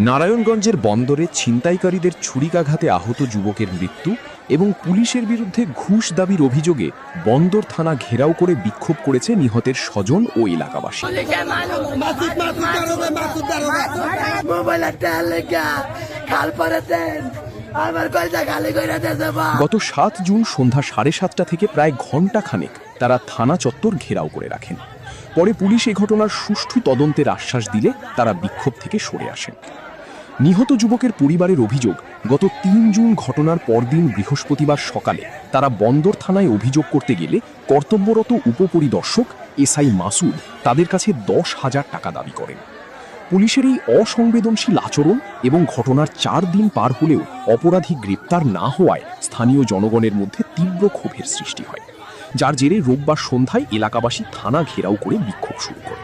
নারায়ণগঞ্জের বন্দরে ছিনতাইকারীদের ছুরিকাঘাতে আহত যুবকের মৃত্যু এবং পুলিশের বিরুদ্ধে ঘুষ দাবির অভিযোগে বন্দর থানা ঘেরাও করে বিক্ষোভ করেছে নিহতের স্বজন ও এলাকাবাসী। গত ৭ জুন সন্ধ্যা ৭:৩০ থেকে প্রায় ঘণ্টা খানেক তারা থানা চত্বর ঘেরাও করে রাখেন। পরে পুলিশ এ ঘটনার সুষ্ঠু তদন্তের আশ্বাস দিলে তারা বিক্ষোভ থেকে সরে আসেন। নিহত যুবকের পরিবারের অভিযোগ, গত ৩ জুন ঘটনার পরদিন বৃহস্পতিবার সকালে তারা বন্দর থানায় অভিযোগ করতে গেলে কর্তব্যরত উপপরিদর্শক এসআই মাসুদ তাদের কাছে ১০,০০০ টাকা দাবি করেন। পুলিশের এই অসংবেদনশীল আচরণ এবং ঘটনার ৪ দিন পার হলেও অপরাধী গ্রেপ্তার না হওয়ায় স্থানীয় জনগণের মধ্যে তীব্র ক্ষোভের সৃষ্টি হয়, যার জেরে রোববার সন্ধ্যায় এলাকাবাসী থানা ঘেরাও করে বিক্ষোভ শুরু করে।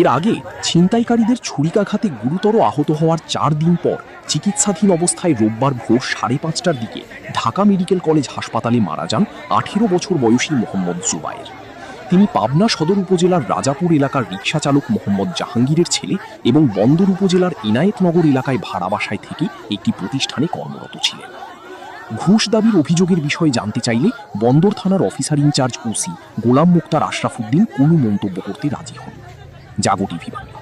এর আগে ছিনতাইকারীদের ছুরিকাঘাতে গুরুতর আহত হওয়ার ৪ দিন পর চিকিৎসাধীন অবস্থায় রোববার ভোর ৫:৩০টার দিকে ঢাকা মেডিকেল কলেজ হাসপাতালে মারা যান ১৮ বছর বয়সী মোহাম্মদ জুবায়ের। তিনি পাবনা সদর উপজেলার রাজাপুর এলাকার রিকশা চালক মোহাম্মদ জাহাঙ্গীরের ছেলে এবং বন্দর উপজেলার ইনায়েতনগর এলাকায় ভাড়া বাসায় থেকে একটি প্রতিষ্ঠানে কর্মরত ছিলেন। ঘুষ দাবির অভিযোগের বিষয়ে জানতে চাইলে বন্দর থানার অফিসার ইনচার্জ ওসি গোলাম মুক্তার আশরাফুদ্দিন কোনো মন্তব্য করতে রাজি হন। জাগো টিভি বাংলা।